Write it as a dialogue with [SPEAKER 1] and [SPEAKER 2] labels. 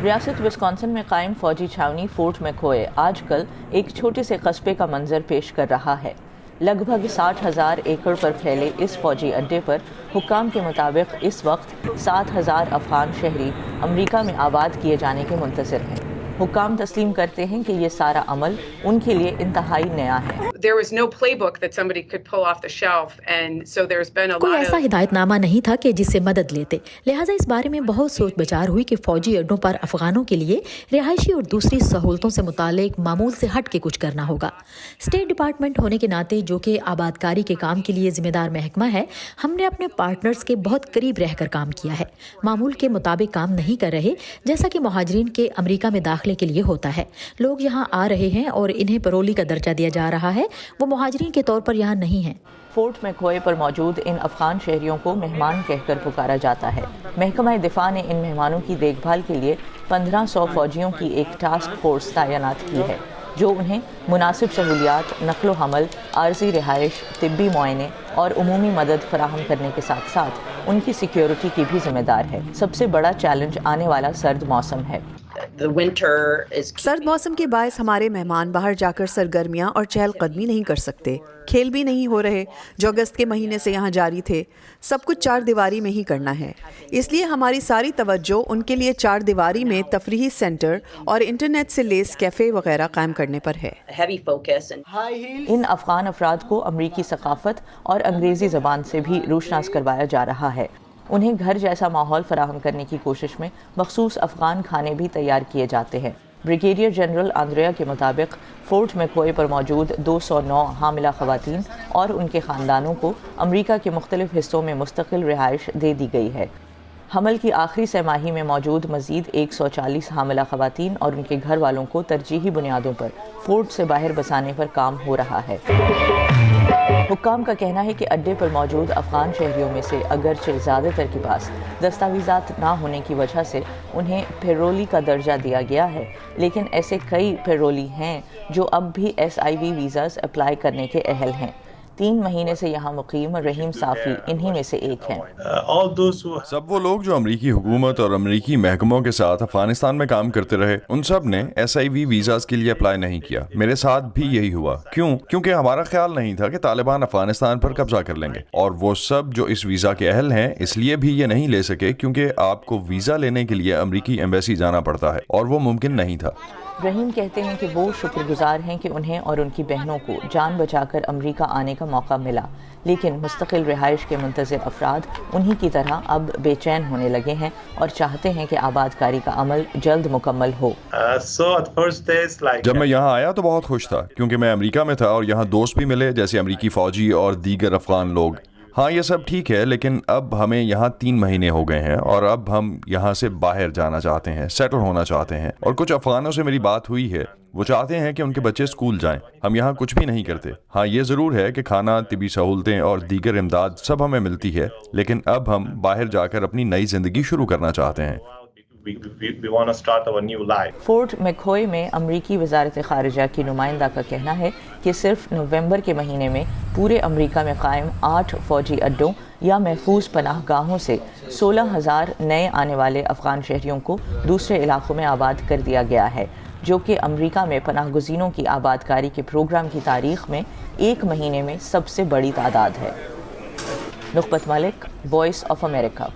[SPEAKER 1] ریاست وسکانسن میں قائم فوجی چھاونی فورٹ میکوئے آج کل ایک چھوٹے سے قصبے کا منظر پیش کر رہا ہے۔ لگ بھگ 60,000 ایکڑ پر پھیلے اس فوجی اڈے پر حکام کے مطابق اس وقت 7,000 افغان شہری امریکہ میں آباد کیے جانے کے منتظر ہیں۔ حکام تسلیم کرتے ہیں کہ یہ سارا عمل ان کے لیے انتہائی نیا ہے۔
[SPEAKER 2] کوئی ایسا ہدایت نامہ نہیں تھا کہ جس سے مدد لیتے، لہٰذا اس بارے میں بہت سوچ بچار ہوئی کہ فوجی اڈوں پر افغانوں کے لیے رہائشی اور دوسری سہولتوں سے متعلق معمول سے ہٹ کے کچھ کرنا ہوگا۔ اسٹیٹ ڈپارٹمنٹ ہونے کے ناطے، جو کہ آبادکاری کے کام کے لیے ذمہ دار محکمہ ہے، ہم نے اپنے پارٹنرز کے بہت قریب رہ کر کام کیا ہے۔ معمول کے مطابق کام نہیں کر رہے، جیسا کہ مہاجرین کے امریکہ میں داخلے کے لیے ہوتا ہے۔ لوگ یہاں آ رہے ہیں اور انہیں پیرولی کا درجہ دیا جا رہا ہے، وہ مہاجرین کے طور پر یہاں نہیں ہیں۔
[SPEAKER 1] فورٹ میکوئے پر موجود ان افغان شہریوں کو مہمان کہہ کر پکارا جاتا ہے۔ محکمہ دفاع نے ان مہمانوں کی دیکھ بھال کے لیے 1500 فوجیوں کی ایک ٹاسک فورس تعینات کی ہے، جو انہیں مناسب سہولیات، نقل و حمل، عارضی رہائش، طبی معائنے اور عمومی مدد فراہم کرنے کے ساتھ ساتھ ان کی سیکیورٹی کی بھی ذمہ دار ہے۔ سب سے بڑا چیلنج آنے والا سرد موسم ہے۔
[SPEAKER 3] سرد موسم کے باعث ہمارے مہمان باہر جا کر سرگرمیاں اور چہل قدمی نہیں کر سکتے، کھیل بھی نہیں ہو رہے جو اگست کے مہینے سے یہاں جاری تھے۔ سب کچھ چار دیواری میں ہی کرنا ہے، اس لیے ہماری ساری توجہ ان کے لیے چار دیواری میں تفریحی سینٹر اور انٹرنیٹ سے لیس کیفے وغیرہ قائم کرنے پر ہے۔
[SPEAKER 1] ان افغان افراد کو امریکی ثقافت اور انگریزی زبان سے بھی روشناس کروایا جا رہا ہے۔ انہیں گھر جیسا ماحول فراہم کرنے کی کوشش میں مخصوص افغان کھانے بھی تیار کیے جاتے ہیں۔ بریگیڈیئر جنرل آندریا کے مطابق فورٹ میکوئے پر موجود 209 حاملہ خواتین اور ان کے خاندانوں کو امریکہ کے مختلف حصوں میں مستقل رہائش دے دی گئی ہے۔ حمل کی آخری سہ ماہی میں موجود مزید 140 حاملہ خواتین اور ان کے گھر والوں کو ترجیحی بنیادوں پر فورٹ سے باہر بسانے پر کام ہو رہا ہے۔ حکام کا کہنا ہے کہ اڈے پر موجود افغان شہریوں میں سے اگرچہ زیادہ تر کے پاس دستاویزات نہ ہونے کی وجہ سے انہیں پیرولی کا درجہ دیا گیا ہے، لیکن ایسے کئی پیرولی ہیں جو اب بھی SIV ویزاز اپلائی کرنے کے اہل ہیں۔ 3 مہینے سے یہاں مقیم رحیم صافی انہی میں سے ایک ہیں۔
[SPEAKER 4] سب وہ لوگ جو امریکی حکومت اور امریکی محکموں کے ساتھ افغانستان میں کام کرتے رہے، ان سب نے SIV ویزاز کے لیے اپلائی نہیں کیا۔ میرے ساتھ بھی یہی ہوا۔ کیونکہ ہمارا خیال نہیں تھا کہ طالبان افغانستان پر قبضہ کر لیں گے، اور وہ سب جو اس ویزا کے اہل ہیں اس لیے بھی یہ نہیں لے سکے کیونکہ آپ کو ویزا لینے کے لیے امریکی ایمبیسی جانا پڑتا ہے، اور وہ ممکن نہیں تھا۔
[SPEAKER 1] رحیم کہتے ہیں کہ وہ شکر گزار ہیں کہ انہیں اور ان کی بہنوں کو جان بچا کر امریکہ آنے کا موقع ملا، لیکن مستقل رہائش کے منتظر افراد انہی کی طرح اب بے چین ہونے لگے ہیں اور چاہتے ہیں کہ آبادکاری کا عمل جلد مکمل ہو۔
[SPEAKER 4] جب میں یہاں آیا تو بہت خوش تھا کیونکہ میں امریکہ میں تھا اور یہاں دوست بھی ملے جیسے امریکی فوجی اور دیگر افغان لوگ۔ ہاں یہ سب ٹھیک ہے، لیکن اب ہمیں یہاں 3 مہینے ہو گئے ہیں اور اب ہم یہاں سے باہر جانا چاہتے ہیں، سیٹل ہونا چاہتے ہیں۔ اور کچھ افغانوں سے میری بات ہوئی ہے، وہ چاہتے ہیں کہ ان کے بچے اسکول جائیں۔ ہم یہاں کچھ بھی نہیں کرتے۔ ہاں یہ ضرور ہے کہ کھانا، طبی سہولتیں اور دیگر امداد سب ہمیں ملتی ہے، لیکن اب ہم باہر جا کر اپنی نئی زندگی شروع کرنا چاہتے ہیں۔
[SPEAKER 1] فورٹ میکوئے میں امریکی وزارت خارجہ کی نمائندہ کا کہنا ہے کہ صرف نومبر کے مہینے میں پورے امریکہ میں قائم 8 فوجی اڈوں یا محفوظ پناہ گاہوں سے 16,000 نئے آنے والے افغان شہریوں کو دوسرے علاقوں میں آباد کر دیا گیا ہے، جو کہ امریکہ میں پناہ گزینوں کی آبادکاری کے پروگرام کی تاریخ میں 1 مہینے میں سب سے بڑی تعداد ہے۔ نخبت ملک، وائس آف امریکہ۔